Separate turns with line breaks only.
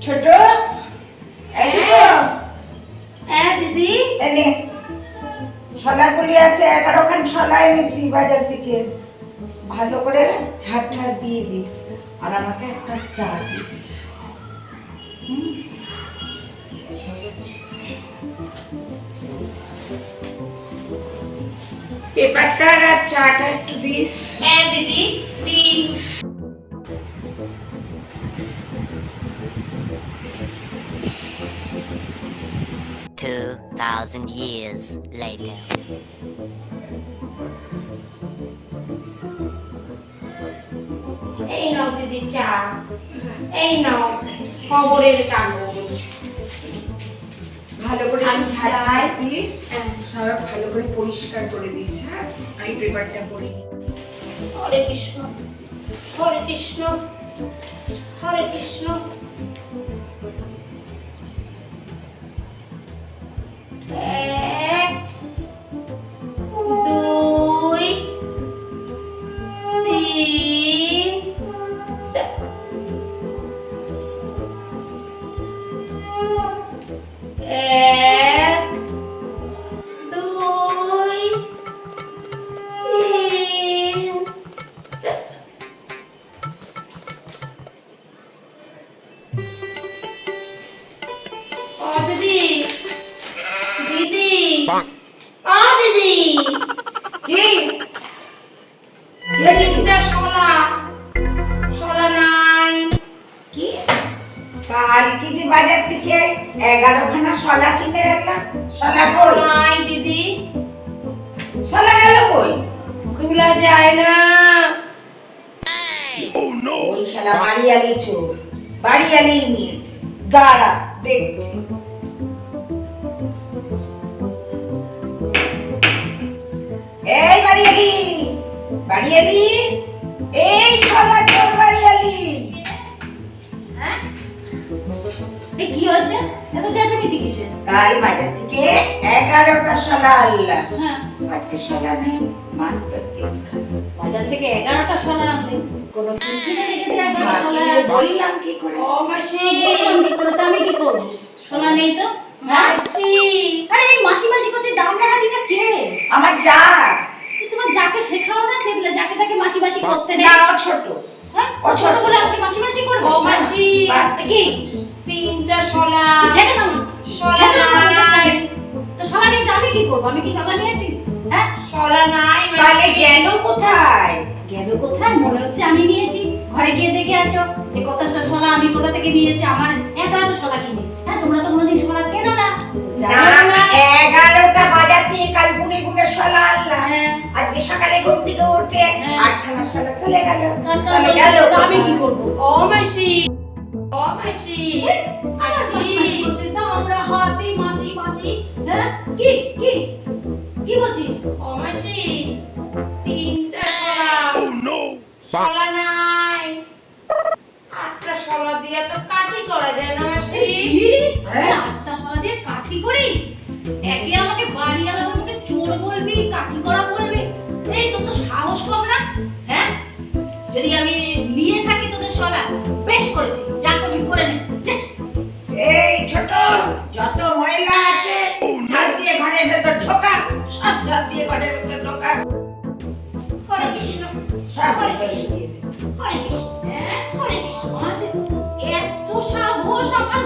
ছোট
হ্যাঁ দিদি,
এনে শলাগুলি আছে, 11খান শলা এনেছি বাজার থেকে। ভালো করে ঝাড় দিয়ে দিস, আর আমাকে এক কাপ চা দিস। পেপারটা আর চাটা একটু দিস।
হ্যাঁ দিদি, দিন।
2,000 years later.
এই নাও দিদি চা, এই নাও খবরের কাগজ।
ভালো করে
আমি
ঝাড় দিস,
হ্যাঁ।
সব ভালো করে পরিষ্কার করে দিস। হ্যাঁ, আমি পেপারটা পড়ি।
হরে কৃষ্ণ, হরে কৃষ্ণ, হরে কৃষ্ণ। এক, দুই, তিন, চার। এক, দুই, তিন, চার। ও দিদি, দিদি, ও দিদি,
কি
তিনটা শলা, শলা নাই।
কি কাল কি যে বাজার থেকে 11খানা শলা কিনে এলাম, শলা কই?
নাই দিদি,
শলা গেল কই?
তুলা যায় না।
ওই শালা বাড়িয়ালি চোর, বাড়িয়ালি নিয়েছে। দাঁড়া দেখছি। এই বাড়িয়ালি, বাড়িয়ালি, এই শালা চোর বাড়িয়ালি।
হ্যাঁ, এই কি হচ্ছে? এত চেঁচামেচি কিসের?
কাল বাজার থেকে 11টা শলা আনলাম,
হ্যাঁ,
আজকে শলা নেই, মাত্র 3খানা।
বাজার থেকে 11টা শলা আনলেন। কোনো কিনে রেখেছে 11টা শলা?
মাকে বললাম কি করে?
ও মাসি, বললাম কি করে? তা আমি কি করব? শলা নেই তো? মাসি, আরে এই মাসি মাসি করছে, দাম দেখাটিটা কে?
আমার যা।
তোমার যাকে শেখাও না, সেগুলো যাকে তাকে মাসি মাসি করতে নেই।
না, ও ছোট।
হ্যাঁ, ও ছোট বলে আমাকে মাসি মাসি করবে?
ও মাসি,
কি?
তিনটা শলা,
ছেড়ে দাও না।
শলা
ছেড়ে দাও না,
নাই,
তো শলা নেই তো আমি কি করব? আমি কি কথা নিয়েছি? হ্যাঁ,
শলা নাই
তাহলে
মাসি।
গেল কোথায়?
গেল কোথায়? মনে হচ্ছে আমি নিয়েছি। ঘরে গিয়ে দেখে আসো যে কত শলা আমি কোথা থেকে নিয়েছি। আমার এত এত শলা কিনি। হ্যাঁ, তোমরা তো কোনোদিন শলা কেনো না।
না,
জানো না।
11টা বাজার থেকে কাল গুনে গুনে শলা আনলাম।
হ্যাঁ।
আজকে সকালে ঘুম থেকে উঠে
হ্যাঁ।
8খানা শলা চলে গেল।
তাহলে
তাহলে গেল
তো আমি কি করব?
ও মাসি, ও মাসি,
মাসি মাসি করছিস না? আমরা হাতি মাসি মাসি। হ্যাঁ, কি কি কি বলছিস?
ও মাসি, তিনটা শলা, শলা নাই। 8টা শলা দিয়ে তো কাটি করা যায় না মাসি।
কি?
হ্যাঁ?
আটটা শলা দিয়ে কাঠি করি? একে আমাকে বাড়িওয়ালা আমাকে চোর বলবি, কাঠি করা বলবি? এই তোর তো সাহস কম না? হ্যাঁ, যদি আমি নিয়ে থাকি তোদের শলা, বেশ করেছি, যা করবি করে নে। যা।
এই ছোট, যত ময়লা আছে ঝাড় দিয়ে ঘরের ভেতর ঢোকা, সব ঝাড় দিয়ে ঘরের ভেতর ঢোকা।
হরে কৃষ্ণ,
সব ভেতর ঢুকিয়ে দে।
হরে কৃষ্ণ, হ্যাঁ, হরে কৃষ্ণ। আমাদের এত সাহস আমার